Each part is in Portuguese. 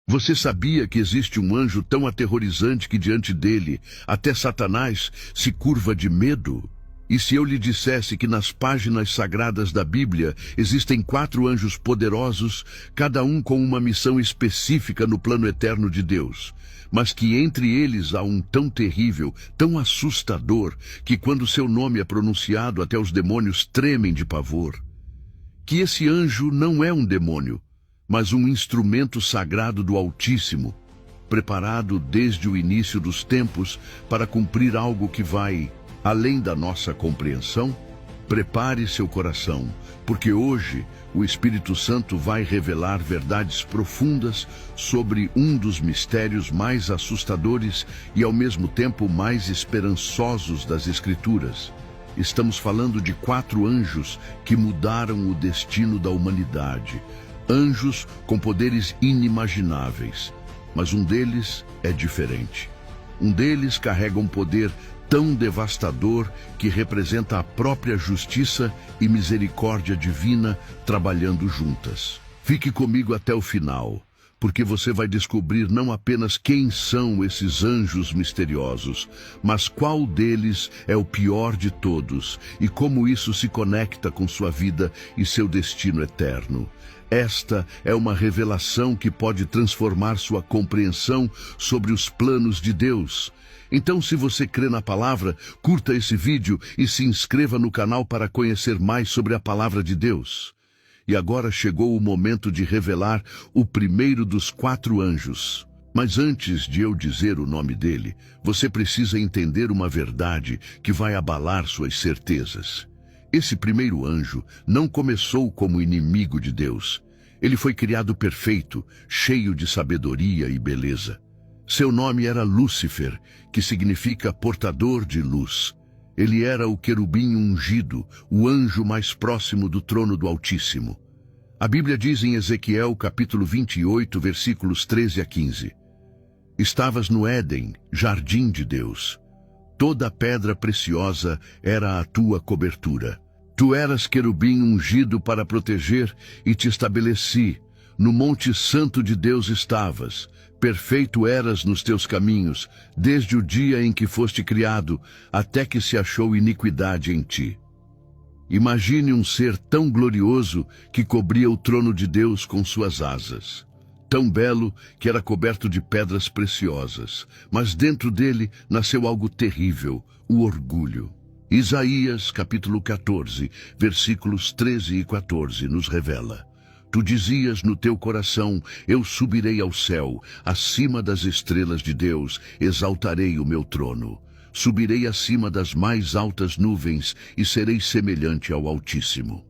Você sabia que existe um anjo tão aterrorizante que diante dele, até Satanás se curva de medo? E se eu lhe dissesse que nas páginas sagradas da Bíblia existem 4 anjos poderosos, cada um com uma missão específica no plano eterno de Deus, mas que entre eles há um tão terrível, tão assustador, que quando seu nome é pronunciado até os demônios tremem de pavor? Que esse anjo não é um demônio, mas um instrumento sagrado do Altíssimo, preparado desde o início dos tempos para cumprir algo que vai além da nossa compreensão? Prepare seu coração, porque hoje o Espírito Santo vai revelar verdades profundas sobre um dos mistérios mais assustadores e ao mesmo tempo mais esperançosos das Escrituras. Estamos falando de 4 anjos que mudaram o destino da humanidade. Anjos com poderes inimagináveis, mas um deles é diferente. Um deles carrega um poder tão devastador que representa a própria justiça e misericórdia divina trabalhando juntas. Fique comigo até o final, porque você vai descobrir não apenas quem são esses anjos misteriosos, mas qual deles é o pior de todos e como isso se conecta com sua vida e seu destino eterno. Esta é uma revelação que pode transformar sua compreensão sobre os planos de Deus. Então, se você crê na palavra, curta esse vídeo e se inscreva no canal para conhecer mais sobre a palavra de Deus. E agora chegou o momento de revelar o primeiro dos 4 anjos. Mas antes de eu dizer o nome dele, você precisa entender uma verdade que vai abalar suas certezas. Esse primeiro anjo não começou como inimigo de Deus. Ele foi criado perfeito, cheio de sabedoria e beleza. Seu nome era Lúcifer, que significa portador de luz. Ele era o querubim ungido, o anjo mais próximo do trono do Altíssimo. A Bíblia diz em Ezequiel, capítulo 28, versículos 13 a 15. Estavas no Éden, jardim de Deus. Toda pedra preciosa era a tua cobertura. Tu eras querubim ungido para proteger e te estabeleci. No monte santo de Deus estavas. Perfeito eras nos teus caminhos, desde o dia em que foste criado, até que se achou iniquidade em ti. Imagine um ser tão glorioso que cobria o trono de Deus com suas asas. Tão belo que era coberto de pedras preciosas, mas dentro dele nasceu algo terrível, o orgulho. Isaías, capítulo 14, versículos 13 e 14, nos revela: Tu dizias no teu coração, eu subirei ao céu, acima das estrelas de Deus, exaltarei o meu trono. Subirei acima das mais altas nuvens e serei semelhante ao Altíssimo.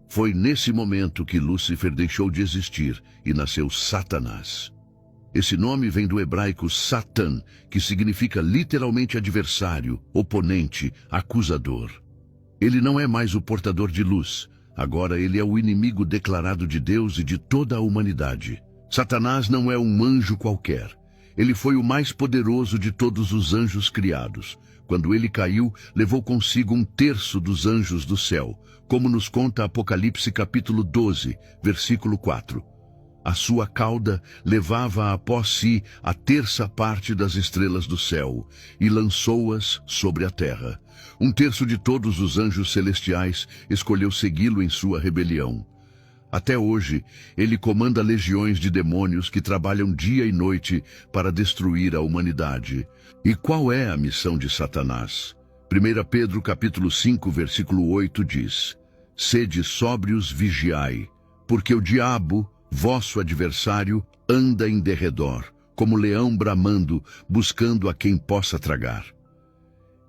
Foi nesse momento que Lúcifer deixou de existir e nasceu Satanás. Esse nome vem do hebraico Satan, que significa literalmente adversário, oponente, acusador. Ele não é mais o portador de luz. Agora ele é o inimigo declarado de Deus e de toda a humanidade. Satanás não é um anjo qualquer. Ele foi o mais poderoso de todos os anjos criados. Quando ele caiu, levou consigo 1/3 dos anjos do céu, como nos conta Apocalipse capítulo 12, versículo 4. A sua cauda levava após si a 1/3 parte das estrelas do céu e lançou-as sobre a terra. 1/3 de todos os anjos celestiais escolheu segui-lo em sua rebelião. Até hoje, ele comanda legiões de demônios que trabalham dia e noite para destruir a humanidade. E qual é a missão de Satanás? 1 Pedro capítulo 5, versículo 8 diz: Sede sóbrios, vigiai, porque o diabo, vosso adversário, anda em derredor, como leão bramando, buscando a quem possa tragar.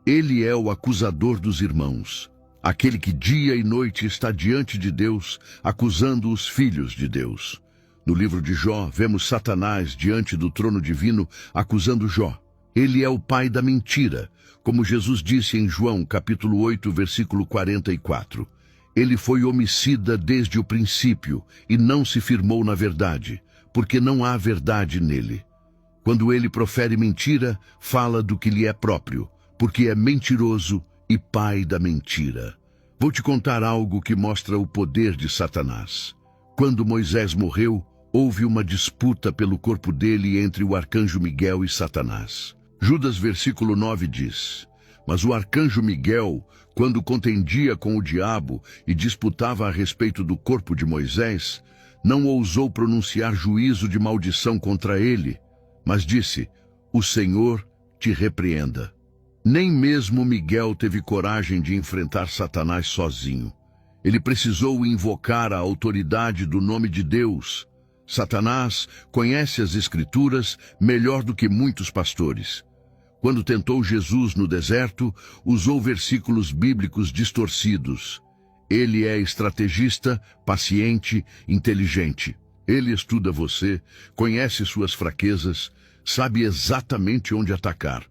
Ele é o acusador dos irmãos, aquele que dia e noite está diante de Deus, acusando os filhos de Deus. No livro de Jó, vemos Satanás diante do trono divino, acusando Jó. Ele é o pai da mentira, como Jesus disse em João, capítulo 8, versículo 44. Ele foi homicida desde o princípio e não se firmou na verdade, porque não há verdade nele. Quando ele profere mentira, fala do que lhe é próprio, porque é mentiroso e pai da mentira. Vou te contar algo que mostra o poder de Satanás. Quando Moisés morreu, houve uma disputa pelo corpo dele entre o arcanjo Miguel e Satanás. Judas versículo 9 diz: Mas o arcanjo Miguel, quando contendia com o diabo e disputava a respeito do corpo de Moisés, não ousou pronunciar juízo de maldição contra ele, mas disse: O Senhor te repreenda. Nem mesmo Miguel teve coragem de enfrentar Satanás sozinho. Ele precisou invocar a autoridade do nome de Deus. Satanás conhece as Escrituras melhor do que muitos pastores. Quando tentou Jesus no deserto, usou versículos bíblicos distorcidos. Ele é estrategista, paciente, inteligente. Ele estuda você, conhece suas fraquezas, sabe exatamente onde atacar.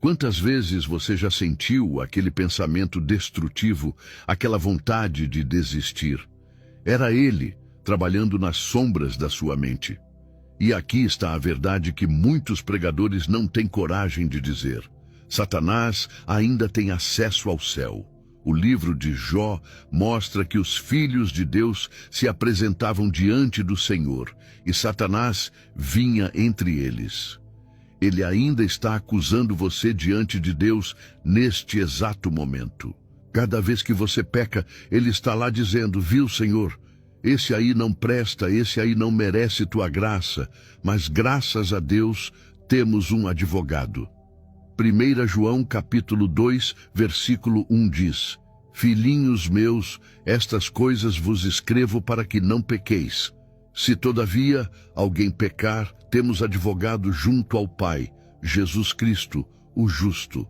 Quantas vezes você já sentiu aquele pensamento destrutivo, aquela vontade de desistir? Era ele, trabalhando nas sombras da sua mente. E aqui está a verdade que muitos pregadores não têm coragem de dizer. Satanás ainda tem acesso ao céu. O livro de Jó mostra que os filhos de Deus se apresentavam diante do Senhor, e Satanás vinha entre eles. Ele ainda está acusando você diante de Deus neste exato momento. Cada vez que você peca, ele está lá dizendo: Viu, Senhor? Esse aí não presta, esse aí não merece tua graça, mas graças a Deus temos um advogado. 1 João capítulo 2, versículo 1 diz: Filhinhos meus, estas coisas vos escrevo para que não pequeis. Se todavia alguém pecar, temos advogado junto ao Pai, Jesus Cristo, o justo.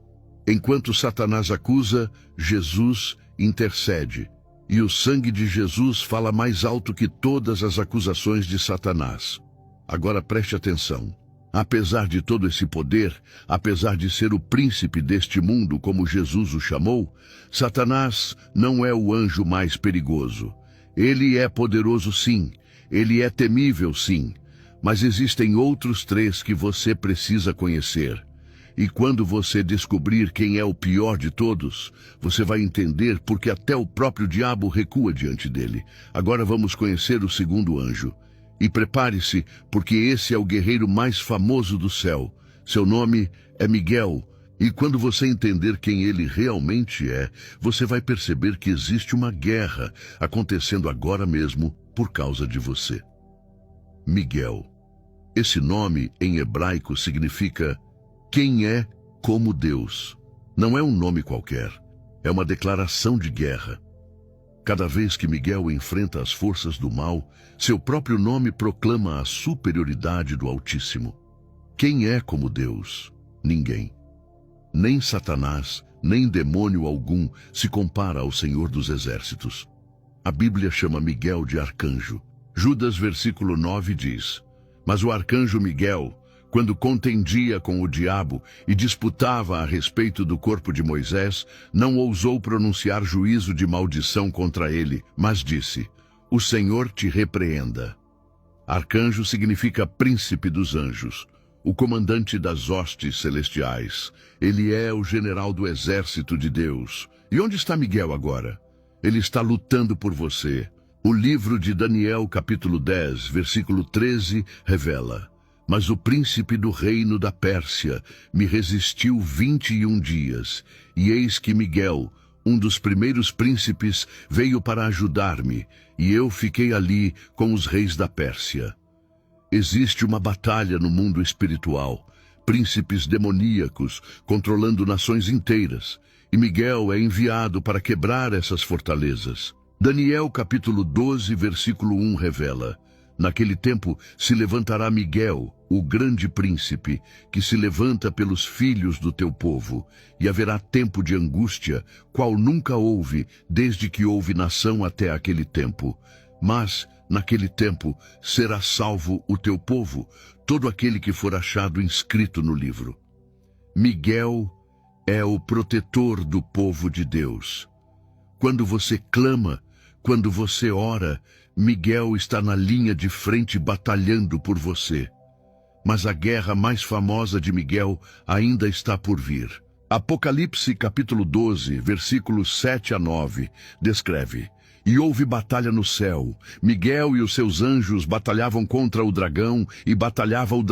Enquanto Satanás acusa, Jesus intercede. E o sangue de Jesus fala mais alto que todas as acusações de Satanás. Agora preste atenção. Apesar de todo esse poder, apesar de ser o príncipe deste mundo, como Jesus o chamou, Satanás não é o anjo mais perigoso. Ele é poderoso sim, ele é temível sim, mas existem outros três que você precisa conhecer. E quando você descobrir quem é o pior de todos, você vai entender porque até o próprio diabo recua diante dele. Agora vamos conhecer o segundo anjo. E prepare-se, porque esse é o guerreiro mais famoso do céu. Seu nome é Miguel. E quando você entender quem ele realmente é, você vai perceber que existe uma guerra acontecendo agora mesmo por causa de você. Miguel. Esse nome em hebraico significa quem é como Deus. Não é um nome qualquer, é uma declaração de guerra. Cada vez que Miguel enfrenta as forças do mal, seu próprio nome proclama a superioridade do Altíssimo. Quem é como Deus? Ninguém. Nem Satanás, nem demônio algum se compara ao Senhor dos Exércitos. A Bíblia chama Miguel de arcanjo. Judas versículo 9 diz: Mas o arcanjo Miguel, quando contendia com o diabo e disputava a respeito do corpo de Moisés, não ousou pronunciar juízo de maldição contra ele, mas disse: O Senhor te repreenda. Arcanjo significa príncipe dos anjos, o comandante das hostes celestiais. Ele é o general do exército de Deus. E onde está Miguel agora? Ele está lutando por você. O livro de Daniel, capítulo 10, versículo 13, revela: Mas o príncipe do reino da Pérsia me resistiu 21 dias, e eis que Miguel, um dos primeiros príncipes, veio para ajudar-me, e eu fiquei ali com os reis da Pérsia. Existe uma batalha no mundo espiritual, príncipes demoníacos controlando nações inteiras, e Miguel é enviado para quebrar essas fortalezas. Daniel capítulo 12, versículo 1 revela: Naquele tempo se levantará Miguel, o grande príncipe, que se levanta pelos filhos do teu povo, e haverá tempo de angústia, qual nunca houve, desde que houve nação até aquele tempo. Mas, naquele tempo, será salvo o teu povo, todo aquele que for achado inscrito no livro. Miguel é o protetor do povo de Deus. Quando você clama, quando você ora, Miguel está na linha de frente batalhando por você. Mas a guerra mais famosa de Miguel ainda está por vir. Apocalipse capítulo 12, versículos 7 a 9, descreve: E houve batalha no céu. Miguel e os seus anjos batalhavam contra o dragão e batalhava o dragão.